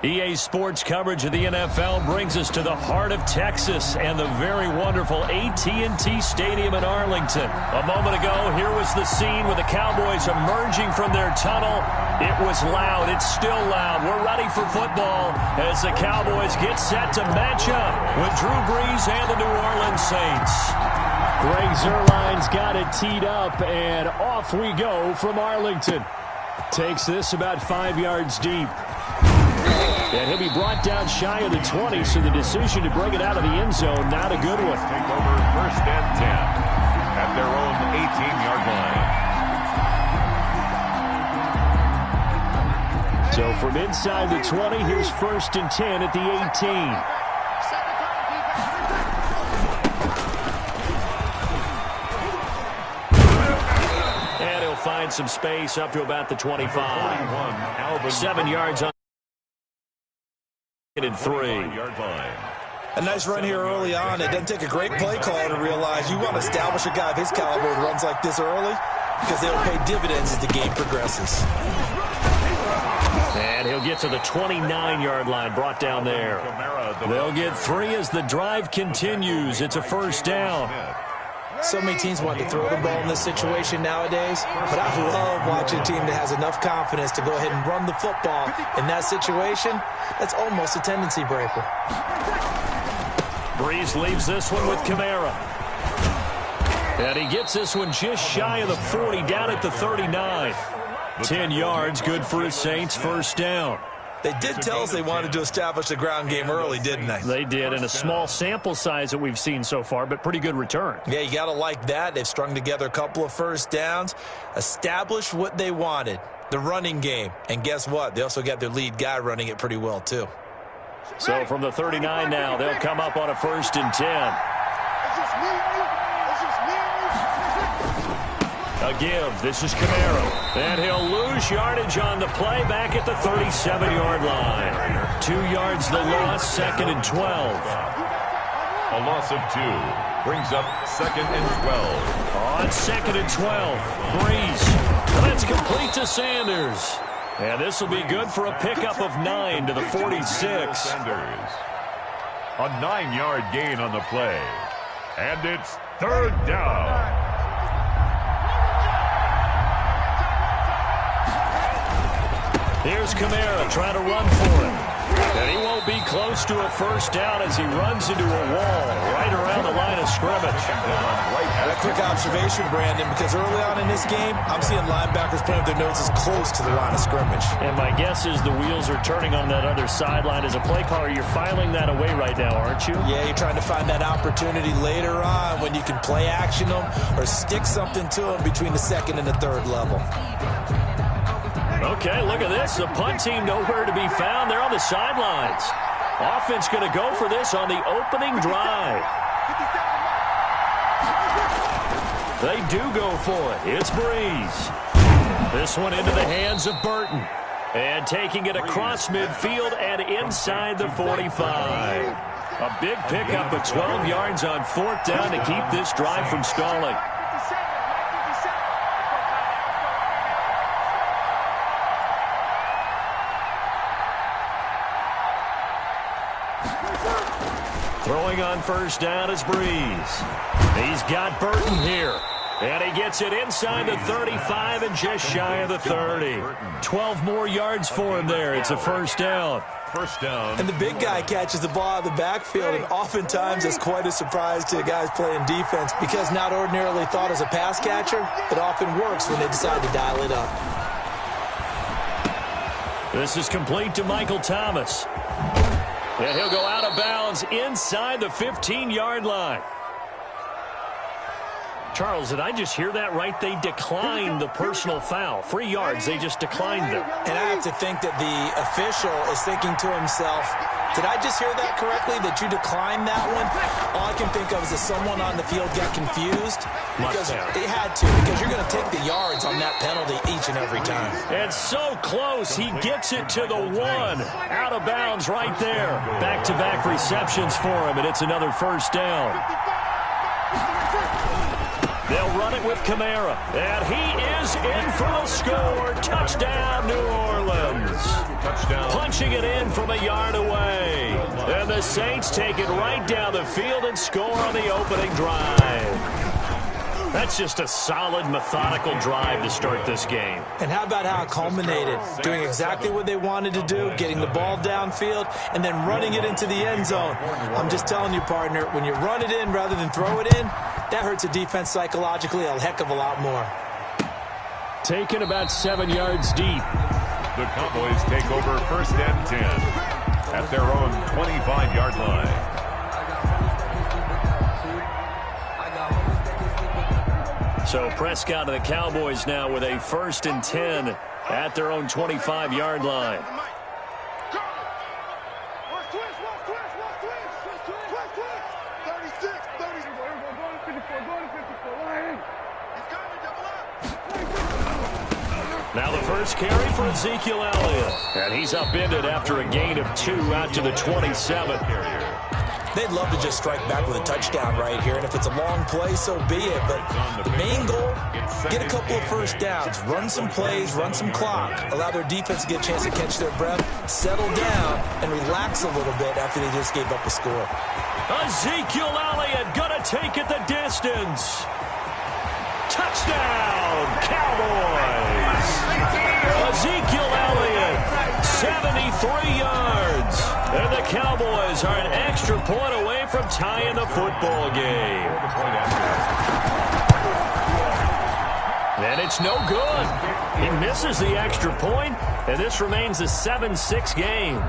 EA Sports coverage of the NFL brings us to the heart of Texas and the very wonderful AT&T Stadium in Arlington. A moment ago, here was the scene with the Cowboys emerging from their tunnel. It was loud. It's still loud. We're ready for football as the Cowboys get set to match up with Drew Brees and the New Orleans Saints. Greg Zuerlein's got it teed up, and off we go from Arlington. Takes this about 5 yards deep. And he'll be brought down shy of the 20, so the decision to bring it out of the end zone, not a good one. Take over 1st and 10 at their own 18-yard line. So from inside the 20, here's 1st and 10 at the 18. And he'll find some space up to about the 25. 7 yards on. And 3. A nice run here early on. It doesn't take a great play caller to realize you want to establish a guy of his caliber who runs like this early because they'll pay dividends as the game progresses. And he'll get to the 29-yard line, brought down there. They'll get 3 as the drive continues. It's a 1st down. So many teams want to throw the ball in this situation nowadays, but I love watching a team that has enough confidence to go ahead and run the football. In that situation, that's almost a tendency breaker. Brees leaves this one with Kamara. And he gets this one just shy of the 40, down at the 39. 10 yards, good for his Saints, 1st down. They did tell us they wanted to establish the ground game early, didn't they? They did, and a small sample size that we've seen so far, but pretty good return. Yeah, you got to like that. They've strung together a couple of 1st downs, established what they wanted, the running game. And guess what? They also got their lead guy running it pretty well, too. So from the 39 now, they'll come up on a 1st and 10. A give. This is Kamara. And he'll lose yardage on the play back at the 37-yard line. 2 yards the loss, 2nd and 12. A loss of 2 brings up 2nd and 12. On 2nd and 12, Brees. That's complete to Sanders. And this will be good for a pickup of 9 to the 46. Sanders. A 9-yard gain on the play. And it's 3rd down. Here's Kamara trying to run for it. And he won't be close to a 1st down as he runs into a wall right around the line of scrimmage. A quick observation, Brandon, because early on in this game, I'm seeing linebackers playing with their noses close to the line of scrimmage. And my guess is the wheels are turning on that other sideline. As a play caller, you're filing that away right now, aren't you? Yeah, you're trying to find that opportunity later on when you can play action them or stick something to them between the 2nd and the 3rd level. Okay, look at this. The punt team nowhere to be found. They're on the sidelines. Offense going to go for this on the opening drive. They do go for it. It's Brees. This one into the hands of Burton. And taking it across midfield and inside the 45. A big pickup of 12 yards on 4th down to keep this drive from stalling. Throwing on 1st down is Brees. He's got Burton here. And he gets it inside the 35 and just shy of the 30. 12 more yards for him there. It's a 1st down. 1st down. And the big guy catches the ball out of the backfield, and oftentimes it's quite a surprise to the guys playing defense because not ordinarily thought as a pass catcher, it often works when they decide to dial it up. This is complete to Michael Thomas. And he'll go out of bounds inside the 15-yard line. Charles, did I just hear that right? They declined the personal foul. 3 yards, they just declined them. And I have to think that the official is thinking to himself, did I just hear that correctly, that you declined that one? All I can think of is that someone on the field got confused. Because it had to, because you're going to take the yards on that penalty each and every time. And so close, he gets it to the 1. Out of bounds right there. Back-to-back receptions for him, and it's another 1st down. They'll run it it with Kamara. And he is in for the score. Touchdown, New Orleans. Touchdown. Punching it in from a yard away. And the Saints take it right down the field and score on the opening drive. That's just a solid, methodical drive to start this game. And how about how it culminated? Doing exactly what they wanted to do, getting the ball downfield, and then running it into the end zone. I'm just telling you, partner, when you run it in rather than throw it in, that hurts a defense psychologically a heck of a lot more. Taken about 7 yards deep. The Cowboys take over 1st and 10 at their own 25-yard line. So Prescott and the Cowboys now with a 1st and 10 at their own 25-yard line. Now the first carry for Ezekiel Elliott. And he's upended after a gain of 2 out to the 27. They'd love to just strike back with a touchdown right here, and if it's a long play, so be it. But the main goal, get a couple of first downs, run some plays, run some clock, allow their defense to get a chance to catch their breath, settle down, and relax a little bit after they just gave up a score. Ezekiel Elliott gonna take it the distance. Touchdown, Cowboys! Ezekiel Elliott, 73 yards. And the Cowboys are an extra point away from tying the football game. And it's no good. He misses the extra point, and this remains a 7-6 game.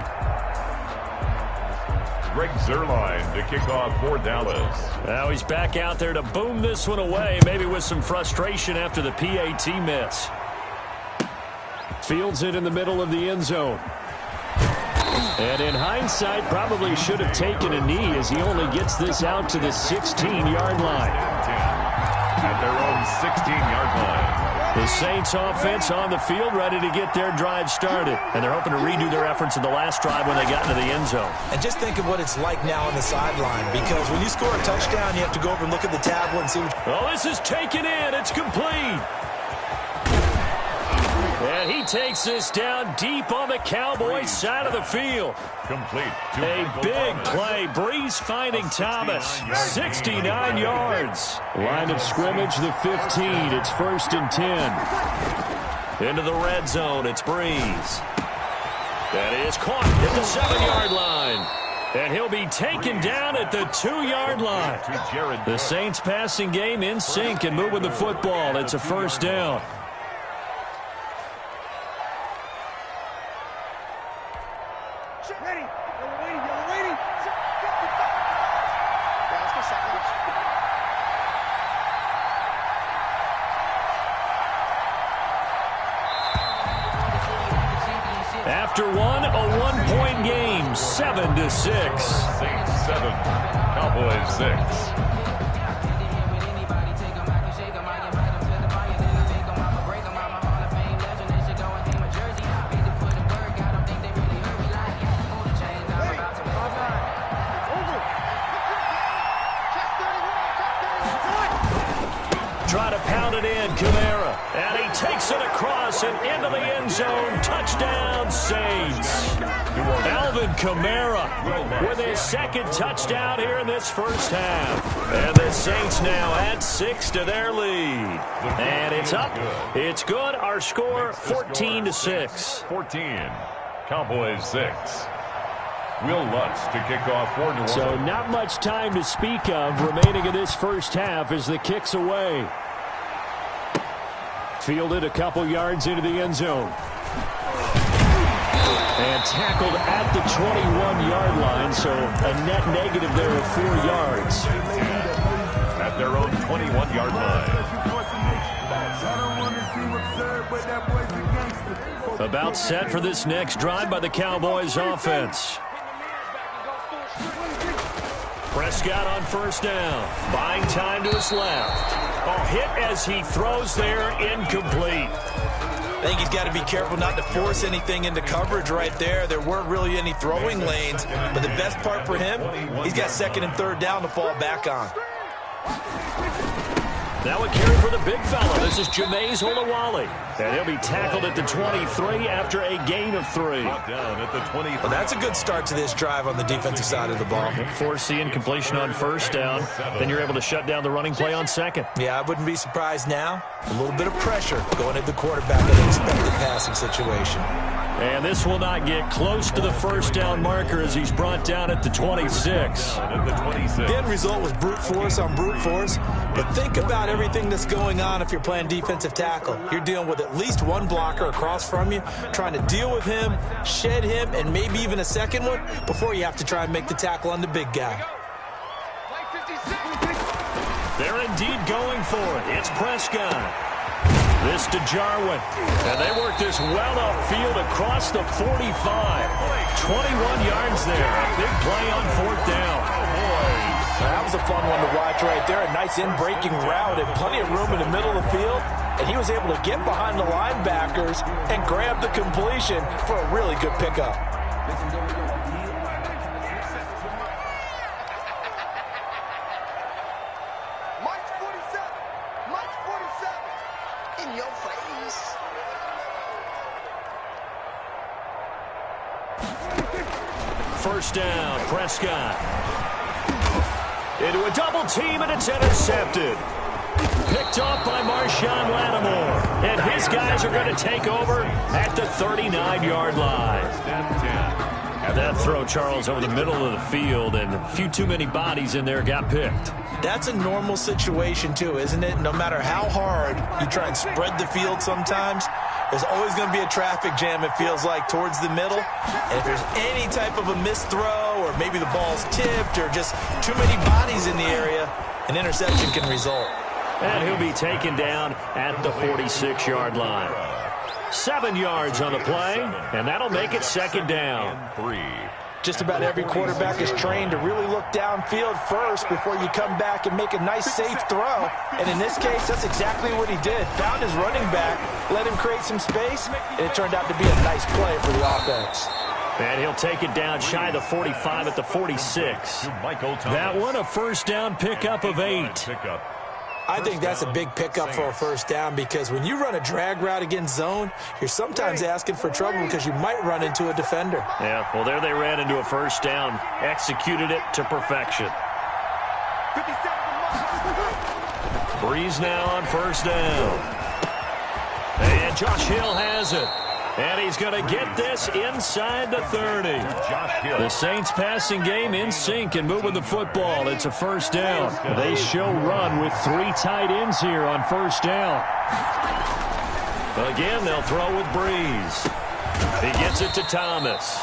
Greg Zuerlein to kick off for Dallas. Now he's back out there to boom this one away, maybe with some frustration after the PAT miss. Fields it in the middle of the end zone. And in hindsight, probably should have taken a knee as he only gets this out to the 16-yard line. At their own 16-yard line. The Saints offense on the field ready to get their drive started. And they're hoping to redo their efforts in the last drive when they got into the end zone. And just think of what it's like now on the sideline, because when you score a touchdown, you have to go over and look at the tablet and see what... Oh, this is taken in. It's complete. And he takes this down deep on the Cowboys side of the field. Complete. A big play. Breeze finding Thomas. 69 yards. Line of scrimmage, the 15. It's 1st and 10. Into the red zone. It's Breeze. That is caught at the 7-yard line. And he'll be taken down at the 2-yard line. The Saints passing game in sync and moving the football. It's a 1st down. After a one-point game, 7-6. Saints 7, Cowboys 6. Try to pound it in, Kamara. And he takes it across and into the end zone. Touchdown, Saints. Alvin Kamara with his 2nd touchdown here in this first half. And the Saints now add 6 to their lead. And it's up. It's good. Our score, 14-6. 14. Cowboys 6. Will Lutz to kick off for New Orleans. So not much time to speak of remaining in this first half as the kick's away. Fielded a couple yards into the end zone. And tackled at the 21-yard line, so a net negative there of 4 yards. At their own 21-yard line. About set for this next drive by the Cowboys offense. Prescott on 1st down. Buying time to his left. A hit as he throws there, incomplete. I think he's got to be careful not to force anything into coverage right there. There weren't really any throwing lanes, but the best part for him, he's got 2nd and 3rd down to fall back on. Now a carry for the big fella. This is Jameis Olawale. And he'll be tackled at the 23 after a gain of 3. Down at the 20. Well, that's a good start to this drive on the defensive side of the ball. Foreseeing completion on first down. Then you're able to shut down the running play on second. Yeah, I wouldn't be surprised now. A little bit of pressure going at the quarterback in an expected passing situation. And this will not get close to the first down marker as he's brought down at the 26. The end result was brute force on brute force. But think about everything that's going on if you're playing defensive tackle. You're dealing with at least one blocker across from you, trying to deal with him, shed him, and maybe even a second one before you have to try and make the tackle on the big guy. They're indeed going for it. It's Prescott. This to Jarwin. And they work this well upfield across the 45. 21 yards there. A big play on fourth down. That was a fun one to watch right there. A nice in-breaking route and plenty of room in the middle of the field. And he was able to get behind the linebackers and grab the completion for a really good pickup. First down, Prescott. Into a double team, and it's intercepted. Picked off by Marshawn Lattimore. And his guys are going to take over at the 39-yard line. And that throw, Charles, over the middle of the field, and a few too many bodies in there got picked. That's a normal situation, too, isn't it? No matter how hard you try and spread the field sometimes, there's always going to be a traffic jam, it feels like, towards the middle. And if there's any type of a missed throw or maybe the ball's tipped or just too many bodies in the area, an interception can result. And he'll be taken down at the 46-yard line. 7 yards on the play, and that'll make it second down. Just about every quarterback is trained to really look downfield first before you come back and make a nice, safe throw. And in this case, that's exactly what he did. Found his running back, let him create some space, and it turned out to be a nice play for the offense. And he'll take it down shy of the 45 at the 46. That one, a first down pickup of 8. I think that's a big pickup for a first down because when you run a drag route against zone, you're sometimes asking for trouble because you might run into a defender. Yeah, well, there they ran into a first down. Executed it to perfection. Breeze now on first down. And Josh Hill has it. And he's going to get this inside the 30. The Saints passing game in sync and moving the football. It's a first down. They show run with 3 tight ends here on first down. Again, they'll throw with Breeze. He gets it to Thomas.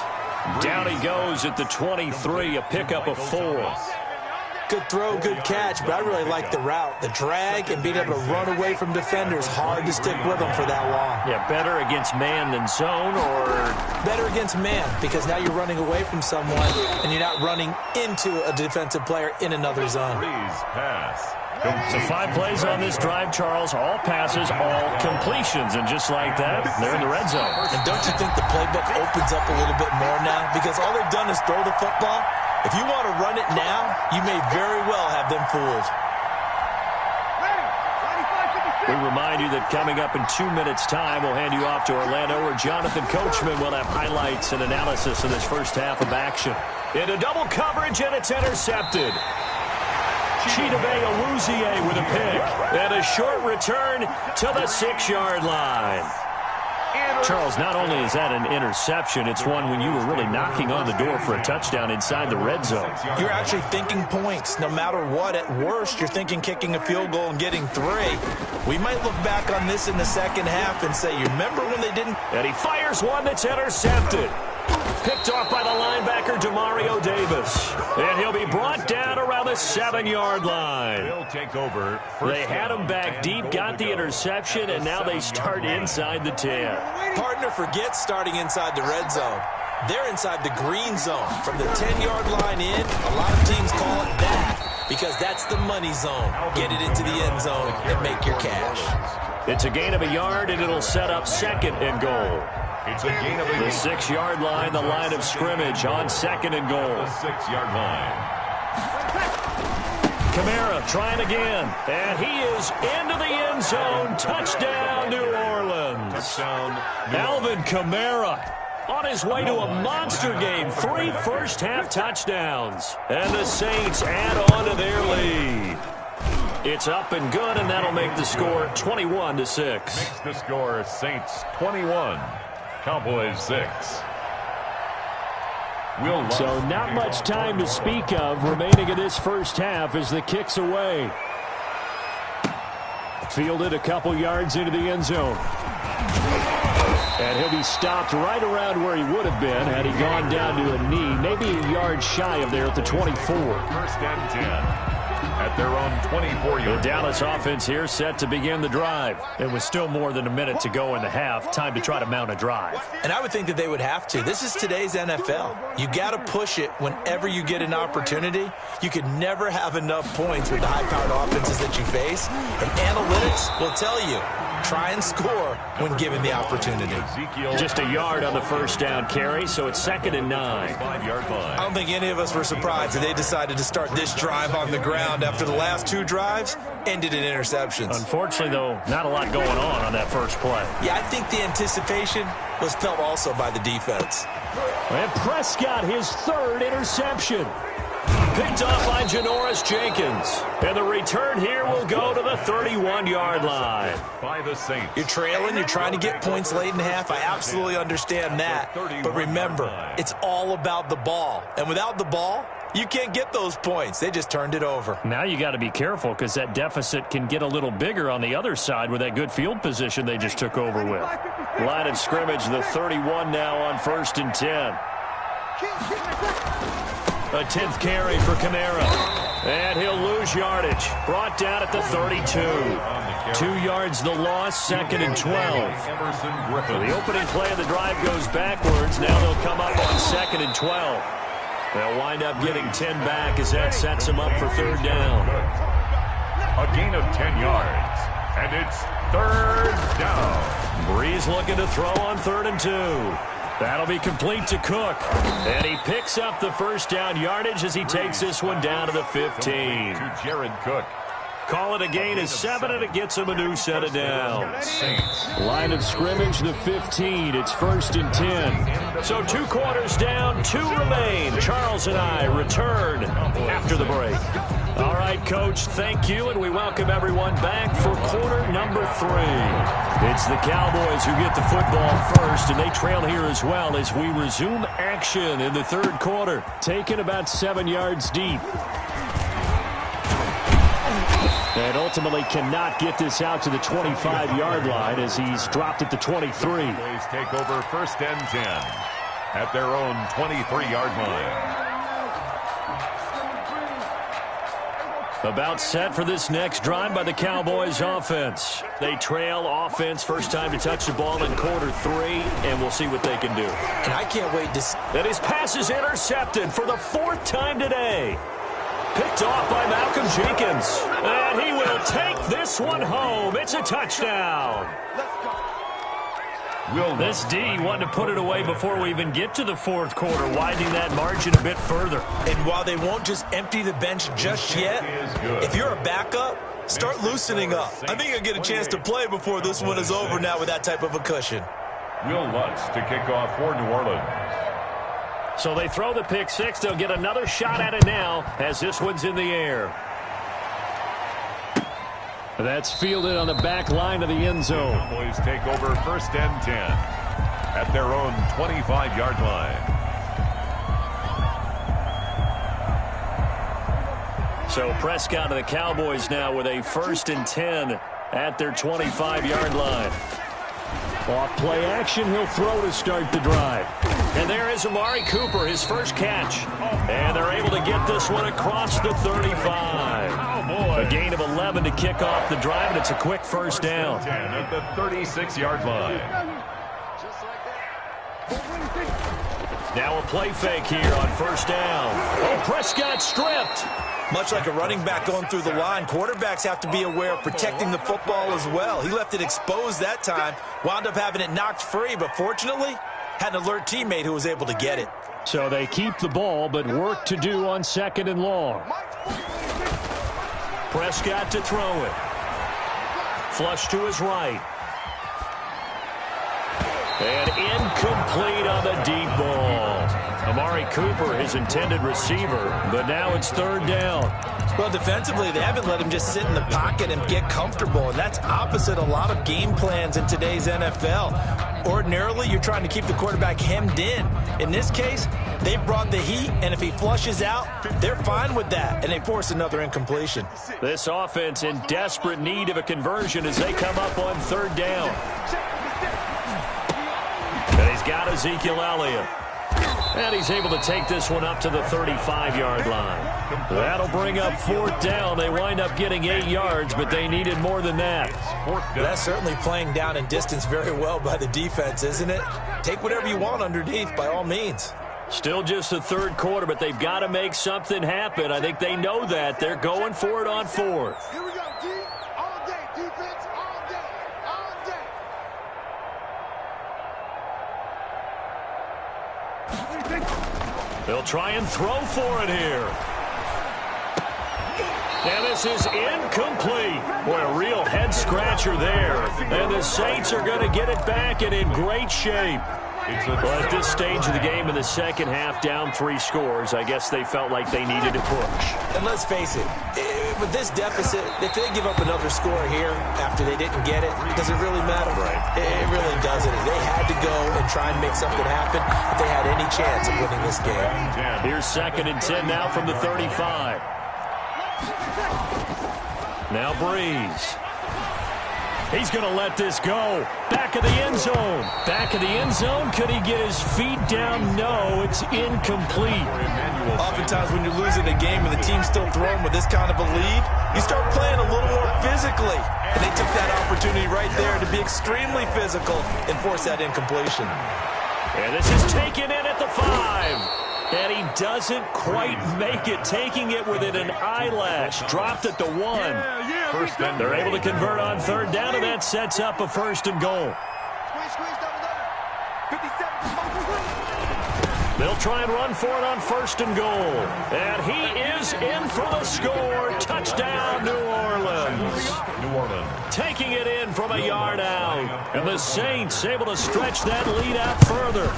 Down he goes at the 23, a pickup of 4. Good throw, good catch, but I really like the route. The drag and being able to run away from defenders, hard to stick with them for that long. Yeah, better against man than zone, or? Better against man, because now you're running away from someone and you're not running into a defensive player in another zone. So 5 plays on this drive, Charles. All passes, all completions. And just like that, they're in the red zone. And don't you think the playbook opens up a little bit more now? Because all they've done is throw the football. If you want to run it now, you may very well have them fooled. We remind you that coming up in 2 minutes' time, we'll hand you off to Orlando, where Jonathan Coachman will have highlights and analysis of this first half of action. Into double coverage, and it's intercepted. Chidobe Awuzie with a pick. And a short return to the 6-yard line. Charles, not only is that an interception, it's one when you were really knocking on the door for a touchdown inside the red zone. You're actually thinking points. No matter what, at worst, you're thinking kicking a field goal and getting 3. We might look back on this in the second half and say, you remember when they didn't? And he fires one that's intercepted. Picked off by the linebacker, Demario Davis. And he'll be brought down around the 7-yard line. They'll take over. They had him back deep, got the interception, and now they start inside the 10. Partner forgets starting inside the red zone. They're inside the green zone. From the 10-yard line in, a lot of teams call it that because that's the money zone. Get it into the end zone and make your cash. It's a gain of a yard, and it'll set up second and goal. It's a gain of a The 6-yard line, the line of scrimmage on second and goal. The 6-yard line. Kamara trying again. And he is into the end zone. Touchdown, New Orleans. Touchdown. Alvin Kamara on his way to a monster game. 3 first-half touchdowns. And the Saints add on to their lead. It's up and good, and that'll make the score 21-6. Makes the score Saints 21, Cowboys 6. So not much time to speak of remaining in this first half as the kick's away. Fielded a couple yards into the end zone. And he'll be stopped right around where he would have been had he gone down to a knee, maybe a yard shy of there at the 24. First and 10. At their own 24-yard. The Dallas offense here set to begin the drive. It was still more than a minute to go in the half. Time to try to mount a drive. And I would think that they would have to. This is today's NFL. You got to push it whenever you get an opportunity. You could never have enough points with the high-powered offenses that you face. And analytics will tell you, try and score when given the opportunity. Just a yard on the first down carry, so it's 2nd and 9. 5-yard line. I don't think any of us were surprised that they decided to start this drive on the ground after the last 2 drives ended in interceptions. Unfortunately, though, not a lot going on that first play. Yeah, I think the anticipation was felt also by the defense. And Prescott, his 3rd interception. Picked off by Janoris Jenkins. And the return here will go to the 31-yard line. By the Saints. You're trailing. You're trying to get points late in half. I absolutely understand that. But remember, it's all about the ball. And without the ball, you can't get those points. They just turned it over. Now you got to be careful because that deficit can get a little bigger on the other side with that good field position they just took over with. Line of scrimmage, the 31 now on 1st and 10. A 10th carry for Kamara. And he'll lose yardage. Brought down at the 32. 2 yards the loss, 2nd and 12. So the opening play of the drive goes backwards. Now they'll come up on 2nd and 12. They'll wind up getting 10 back as that sets them up for 3rd down. A gain of 10 yards. And it's 3rd down. Breeze looking to throw on 3rd and 2. That'll be complete to Cook. And he picks up the first down yardage as he takes this one down to the 15. To Jared Cook. Call it a gain of 7, and it gets him a new set of downs. Line of scrimmage, the 15. It's 1st and 10. So 2 quarters down, 2 remain. Charles and I return after the break. All right, Coach, thank you, and we welcome everyone back for quarter number 3. It's the Cowboys who get the football first, and they trail here as well as we resume action in the 3rd quarter, taken about 7 yards deep. And ultimately cannot get this out to the 25-yard line as he's dropped at the 23. Cowboys take over 1st and 10 at their own 23-yard line. About set for this next drive by the Cowboys offense. They trail offense, first time to touch the ball in quarter 3, and we'll see what they can do. And I can't wait to see. And his pass is intercepted for the 4th time today. Picked off by Malcolm Jenkins. And he will take this one home. It's a touchdown. This D wanted to put it away before we even get to the 4th quarter, widening that margin a bit further. And while they won't just empty the bench just yet, if you're a backup, start loosening up. I think you'll get a chance to play before this one is over now with that type of a cushion. Will Lutz to kick off for New Orleans. So they throw the pick 6. They'll get another shot at it now as this one's in the air. That's fielded on the back line of the end zone. Cowboys take over 1st and 10 at their own 25-yard line. So Prescott and the Cowboys now with a 1st and 10 at their 25-yard line. Off play action, he'll throw to start the drive. And there is Amari Cooper, his first catch. And they're able to get this one across the 35. A gain of 11 to kick off the drive, and it's a quick first down. 10 at the 36-yard line. Now a play fake here on 1st down. Oh, Prescott stripped. Much like a running back going through the line, quarterbacks have to be aware of protecting the football as well. He left it exposed that time, wound up having it knocked free, but fortunately had an alert teammate who was able to get it. So they keep the ball, but work to do on 2nd and long. Prescott to throw it. Flush to his right. And incomplete on the deep ball. Amari Cooper, his intended receiver, but now it's third down. Well, defensively, they haven't let him just sit in the pocket and get comfortable, and that's opposite a lot of game plans in today's NFL. Ordinarily, you're trying to keep the quarterback hemmed in. In this case, they brought the heat, and if he flushes out, they're fine with that, and they force another incompletion. This offense in desperate need of a conversion as they come up on third down. And he's got Ezekiel Elliott. And he's able to take this one up to the 35-yard line. That'll bring up fourth down. They wind up getting 8 yards, but they needed more than that. That's certainly playing down in distance very well by the defense, isn't it? Take whatever you want underneath, by all means. Still just the third quarter, but they've got to make something happen. I think they know that. They're going for it on fourth. Here we go, D. All day, defense, all day, all day. They'll try and throw for it here. And this is incomplete. Boy, a real head-scratcher there. And the Saints are going to get it back and in great shape. Well, at this stage of the game in the second half, down 3 scores, I guess they felt like they needed to push. And let's face it, with this deficit, if they give up another score here after they didn't get it, does it really matter? Right. It really doesn't. They had to go and try and make something happen if they had any chance of winning this game. Here's 2nd and 10 now from the 35. Now Breeze. He's going to let this go. Back of the end zone. Back of the end zone. Could he get his feet down? No, it's incomplete. Oftentimes when you're losing a game and the team's still throwing with this kind of a lead, you start playing a little more physically. And they took that opportunity right there to be extremely physical and force that incompletion. And this is taken in at the 5. And he doesn't quite make it, taking it within an eyelash. Dropped at the 1. They're able to convert on third down, and that sets up a 1st and goal. They'll try and run for it on 1st and goal. And he is in for the score. Touchdown, New Orleans. Taking it in from a yard out. And the Saints able to stretch that lead out further.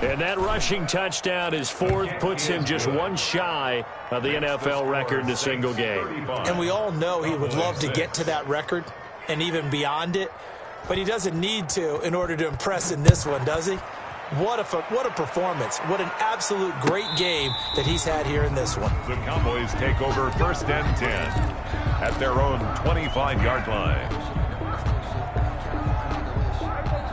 And that rushing touchdown is 4th, puts him just 1 shy of the NFL record in a single game. And we all know he would love to get to that record and even beyond it, but he doesn't need to in order to impress in this one, does he? What a performance. What an absolute great game that he's had here in this one. The Cowboys take over 1st and 10 at their own 25-yard line.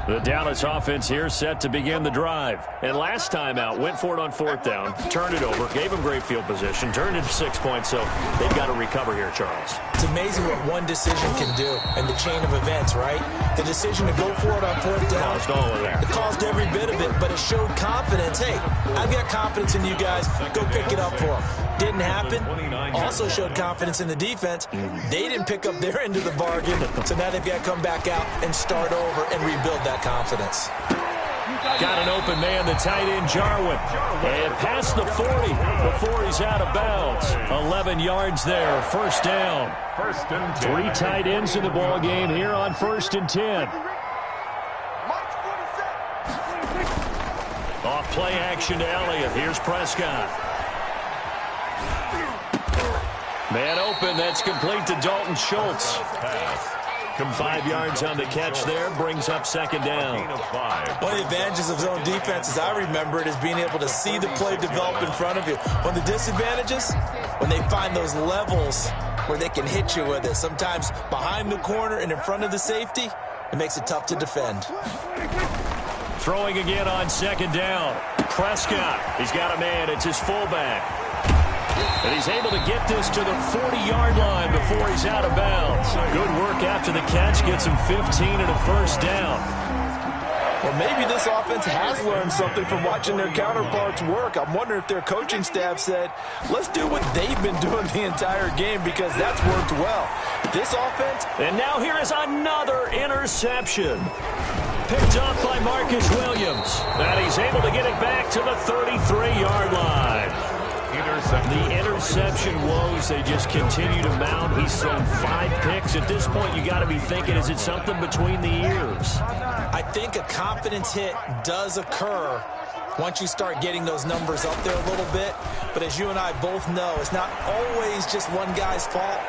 The Dallas offense here set to begin the drive. And last time out, went for it on 4th down, turned it over, gave them great field position, turned it to 6 points, so they've got to recover here, Charles. It's amazing what one decision can do in the chain of events, right? The decision to go for it on 4th down. Caused all of that. It caused every bit of it, but it showed confidence. Hey, I've got confidence in you guys. Go pick it up for them. Didn't happen. Also showed confidence in the defense. They didn't pick up their end of the bargain, so now they've got to come back out and start over and rebuild that confidence. Got an open man, the tight end, Jarwin. And past the 40 before he's out of bounds. 11 yards there, 1st down. 1st and 10. 3 tight ends in the ball game here on 1st and 10. Off play action to Elliott. Here's Prescott. Man open, that's complete to Dalton Schultz. 5 yards on the catch there, brings up 2nd down. One of the advantages of zone defense, as I remember it, is being able to see the play develop in front of you. One of the disadvantages, when they find those levels where they can hit you with it, sometimes behind the corner and in front of the safety, it makes it tough to defend. Throwing again on 2nd down. Prescott, he's got a man, it's his fullback. And he's able to get this to the 40-yard line before he's out of bounds. Good work after the catch, gets him 15 and a 1st down. Well, maybe this offense has learned something from watching their counterparts work. I'm wondering if their coaching staff said, let's do what they've been doing the entire game because that's worked well. This offense... And now here is another interception. Picked up by Marcus Williams. And he's able to get it back to the 33-yard line. The interception woes, they just continue to mount. He's thrown 5 picks. At this point, you got to be thinking, is it something between the ears? I think a confidence hit does occur once you start getting those numbers up there a little bit. But as you and I both know, it's not always just one guy's fault.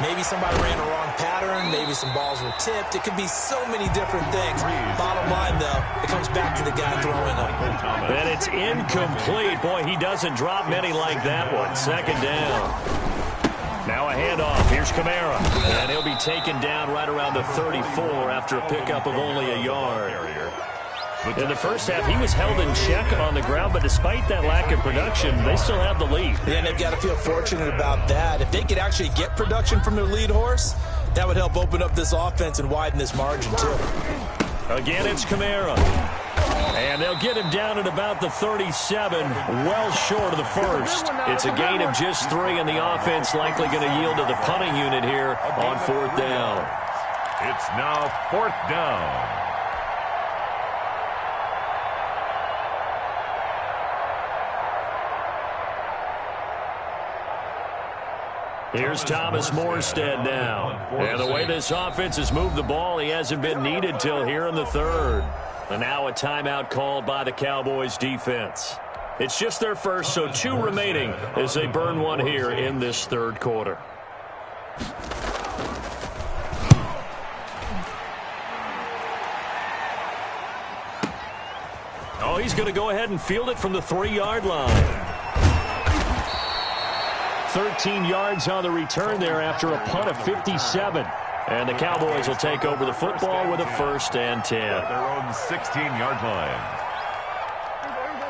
Maybe somebody ran a wrong pattern. Maybe some balls were tipped. It could be so many different things. Bottom line, though, it comes back to the guy throwing them. And it's incomplete. Boy, he doesn't drop many like that one. Second down. Now a handoff. Here's Kamara. And he'll be taken down right around the 34 after a pickup of only a yard. In the first half, he was held in check on the ground, but despite that lack of production, they still have the lead. Yeah, and they've got to feel fortunate about that. If they could actually get production from their lead horse, that would help open up this offense and widen this margin, too. Again, it's Kamara. And they'll get him down at about the 37, well short of the first. It's a gain of just 3, and the offense likely going to yield to the punting unit here on 4th down. It's now 4th down. Here's Thomas Morstead now. And the way this offense has moved the ball, he hasn't been needed till here in the 3rd. And now a timeout called by the Cowboys defense. It's just their first, so 2 remaining as they burn one here in this 3rd quarter. Oh, he's going to go ahead and field it from the 3-yard line. 13 yards on the return there after a punt of 57. And the Cowboys will take over the football with a 1st and 10. Their own 16-yard line.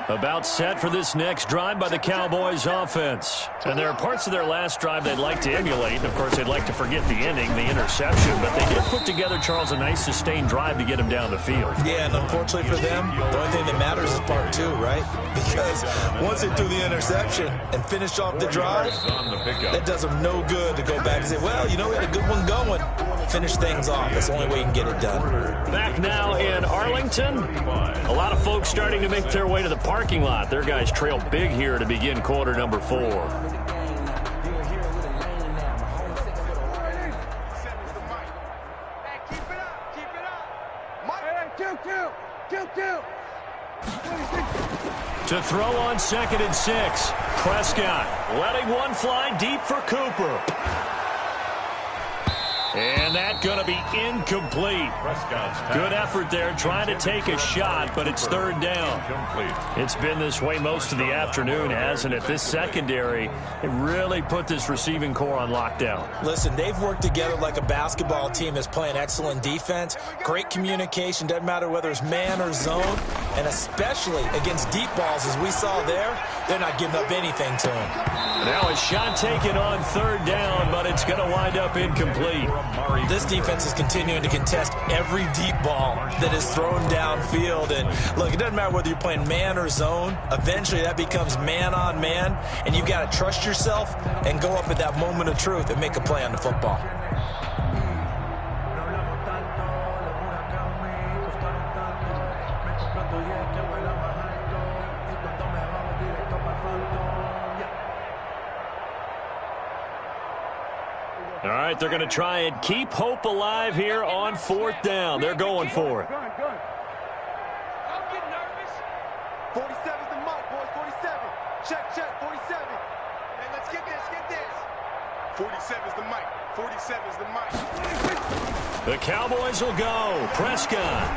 About set for this next drive by the Cowboys offense. And there are parts of their last drive they'd like to emulate. Of course, they'd like to forget the ending, the interception. But they did put together, Charles, a nice sustained drive to get him down the field. Yeah, and unfortunately for them, the only thing that matters is part 2, right? Because once they threw the interception and finished off the drive, that does them no good to go back and say, well, you know, we had a good one going. Finish things off. That's the only way you can get it done. Back now in Arlington. A lot of folks starting to make their way to the parking lot. Their guys trail big here to begin quarter number 4. Hey, keep it up, keep it up. Mike, 2-2. To throw on 2nd and 6. Prescott letting one fly deep for Cooper. And that's going to be incomplete. Good effort there, trying to take a shot, but it's 3rd down. It's been this way most of the afternoon, hasn't it? This secondary, it really put this receiving core on lockdown. Listen, they've worked together like a basketball team that's playing excellent defense. Great communication, doesn't matter whether it's man or zone, and especially against deep balls, as we saw there, they're not giving up anything to him. Now a shot taken on 3rd down, but it's going to wind up incomplete. This defense is continuing to contest every deep ball that is thrown downfield. And look, it doesn't matter whether you're playing man or zone. Eventually that becomes man on man, and you've got to trust yourself and go up at that moment of truth and make a play on the football. All right, they're going to try and keep hope alive here on 4th down. They're going for it. Don't get nervous. 47's the mic, boys. 47. Check, 47. Hey, let's get this. 47's the mic. 47's the mic. The Cowboys will go. Prescott.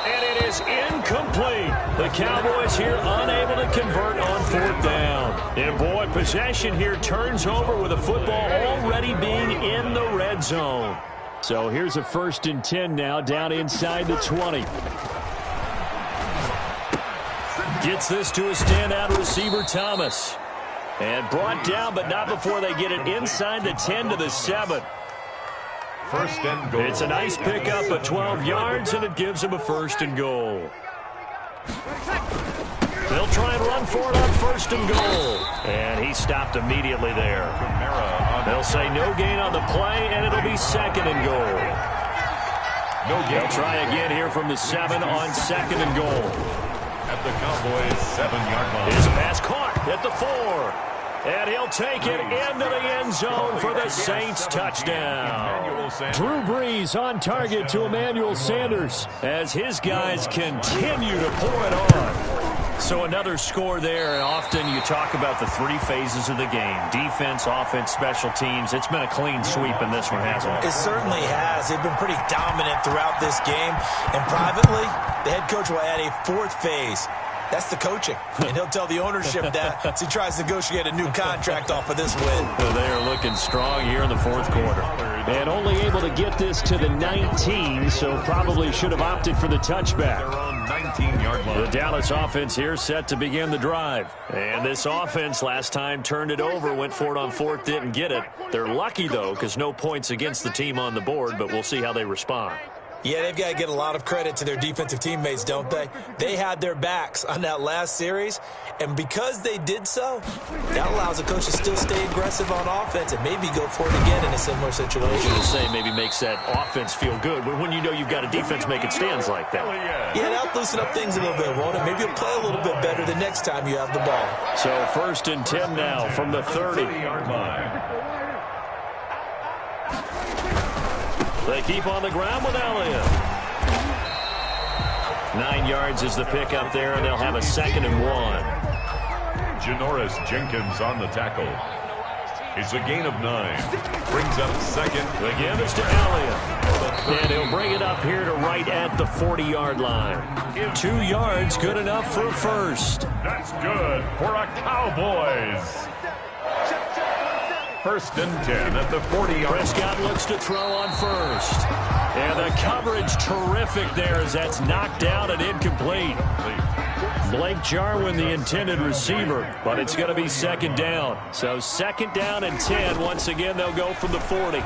And it is incomplete. The Cowboys here unable to convert on 4th down. And boy, possession here turns over with the football already being in the red zone. So here's a 1st and 10 now down inside the 20. Gets this to a standout receiver, Thomas. And brought down, but not before they get it inside the 10 to the 7. 1st and goal. It's a nice pickup of 12 yards, and it gives him a 1st and goal. They'll try and run for it on 1st and goal. And he stopped immediately there. They'll say no gain on the play, and it'll be 2nd and goal. They'll try again here from the 7 on 2nd and goal. at the Cowboys' 7-yard line. His pass caught at the 4. And he'll take it into the end zone for the Saints touchdown. Drew Brees on target to Emmanuel Sanders as his guys continue to pour it on. So another score there, and often you talk about the 3 phases of the game. Defense, offense, special teams. It's been a clean sweep in this one, hasn't it? It certainly has. They've been pretty dominant throughout this game. And privately, the head coach will add a 4th phase. That's the coaching. And he'll tell the ownership that as he tries to negotiate a new contract off of this win. Well, they are looking strong here in the 4th quarter. And only able to get this to the 19, so probably should have opted for the touchback. Their own 19-yard line. The Dallas offense here set to begin the drive. And this offense last time turned it over, went for it on 4th, didn't get it. They're lucky, though, because no points against the team on the board, but we'll see how they respond. Yeah, they've got to get a lot of credit to their defensive teammates, don't they? They had their backs on that last series, and because they did so, that allows the coach to still stay aggressive on offense and maybe go for it again in a similar situation. I was going to say maybe makes that offense feel good when you know you've got a defense making stands like that. Yeah, that'll loosen up things a little bit, won't it? Maybe you'll play a little bit better the next time you have the ball. So 1st and 10 now from the 30. 30-yard line. They keep on the ground with Elliott. 9 yards is the pickup there, and they'll have a 2nd and 1. Janoris Jenkins on the tackle. It's a gain of 9. Brings up 2nd. The give is to Elliott. And he'll bring it up here to right at the 40-yard line. 2 yards, good enough for 1st. That's good for a Cowboys. 1st and 10 at the 40-yard line. Prescott looks to throw on 1st. And the coverage terrific there as that's knocked down and incomplete. Blake Jarwin, the intended receiver, but it's going to be 2nd down. So 2nd down and 10. Once again, they'll go from the 40.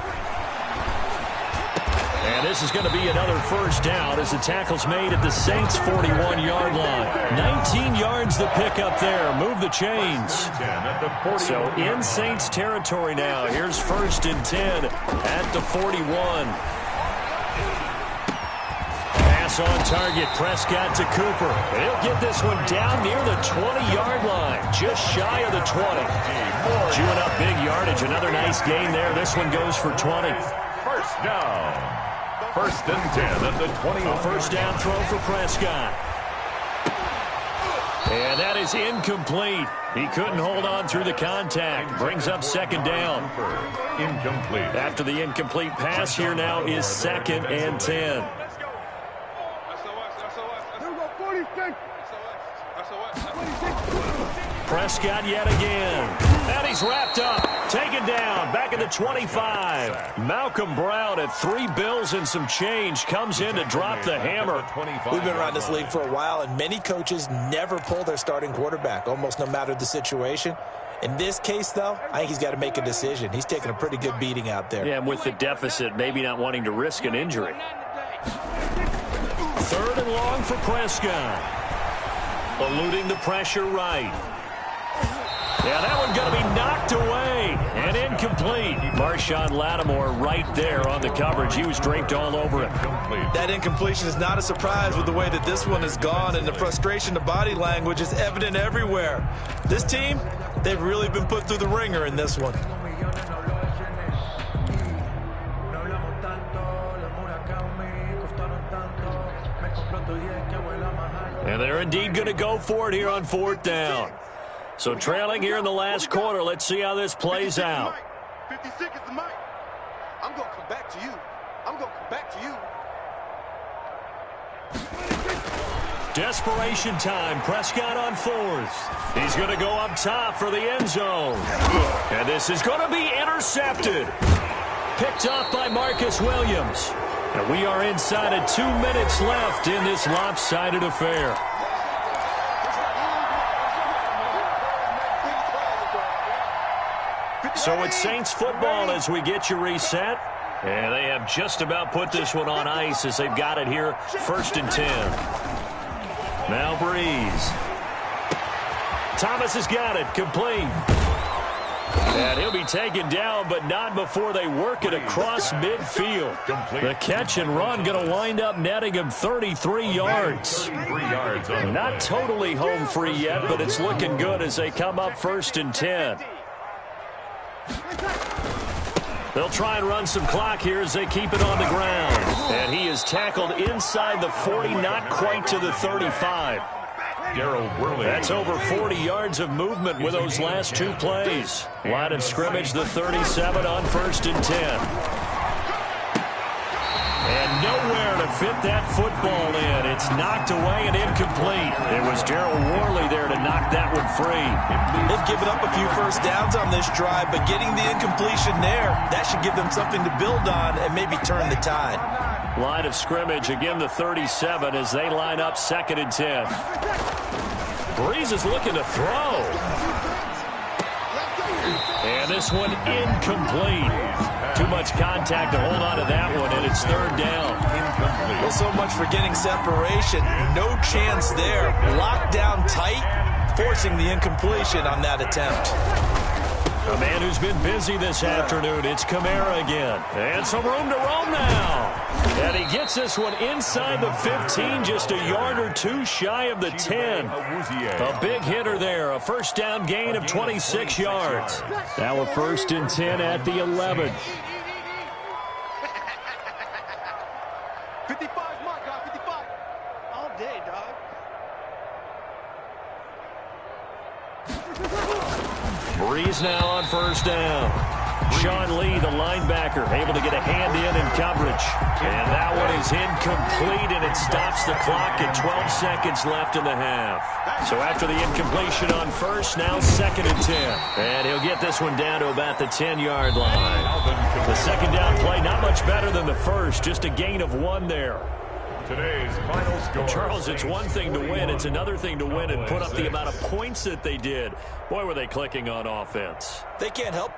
And this is going to be another 1st down as the tackle's made at the Saints' 41-yard line. 19 yards the pickup there. Move the chains. So in Saints territory now. Here's 1st and 10 at the 41. Pass on target. Prescott to Cooper. He'll get this one down near the 20-yard line. Just shy of the 20. Chewing up big yardage. Another nice gain there. This one goes for 20. 1st down. 1st and 10 at the 20. A 1st down throw for Prescott. And that is incomplete. He couldn't hold on through the contact. Brings up 2nd down. Incomplete. After the incomplete pass, here now is 2nd and 10. Prescott yet again. And he's wrapped up. Taken down. Back at the 25. Malcolm Brown at 3 bills and some change comes in to drop the hammer. We've been around this league for a while, and many coaches never pull their starting quarterback, almost no matter the situation. In this case, though, I think he's got to make a decision. He's taking a pretty good beating out there. Yeah, and with the deficit, maybe not wanting to risk an injury. 3rd and long for Prescott. Eluding the pressure right. Yeah, that one going to be knocked away and incomplete. Marshawn Lattimore right there on the coverage. He was draped all over it. That incompletion is not a surprise with the way that this one has gone, and the frustration of body language is evident everywhere. This team, they've really been put through the ringer in this one. And they're indeed going to go for it here on 4th down. So trailing here in the last quarter. Let's see how this plays out. 50 seconds to Mike. I'm going to come back to you. I'm going to come back to you. Desperation time. Prescott on 4th. He's going to go up top for the end zone. And this is going to be intercepted. Picked up by Marcus Williams. And we are inside of 2 minutes left in this lopsided affair. So it's Saints football as we get you reset. And they have just about put this one on ice as they've got it here. 1st and 10. Now Breeze. Thomas has got it. Complete. And he'll be taken down, but not before they work it across midfield. The catch and run going to wind up netting him 33 yards. Not totally home free yet, but it's looking good as they come up 1st and 10. They'll try and run some clock here as they keep it on the ground. And he is tackled inside the 40, not quite to the 35. That's over 40 yards of movement with those last 2 plays. Line of scrimmage, the 37 on 1st and 10. And nowhere to fit that football in. It's knocked away and incomplete. It was Daryl Worley there to knock that one free. They've given up a few first downs on this drive, but getting the incompletion there, that should give them something to build on and maybe turn the tide. Line of scrimmage, again the 37 as they line up 2nd and 10. Breeze is looking to throw. And this one incomplete. Too much contact to hold on to that one, and it's 3rd down. Well, so much for getting separation. No chance there. Locked down tight, forcing the incompletion on that attempt. A man who's been busy this afternoon, it's Kamara again. And some room to roam now. And he gets this one inside the 15, just a yard or 2 shy of the 10. A big hitter there, a 1st down gain of 26 yards. Now a 1st and 10 at the 11. 55, my God, 55. All day, dog. Breeze now on 1st down. Sean Lee, the linebacker, able to get a hand in coverage. And that one is incomplete, and it stops the clock at 12 seconds left in the half. So after the incompletion on 1st, now 2nd and 10. And he'll get this one down to about the 10-yard line. The 2nd down play, not much better than the 1st, just a gain of 1 there. Today's final score. Charles, it's one thing to win. It's another thing to win and put up the amount of points that they did. Boy, were they clicking on offense. They can't help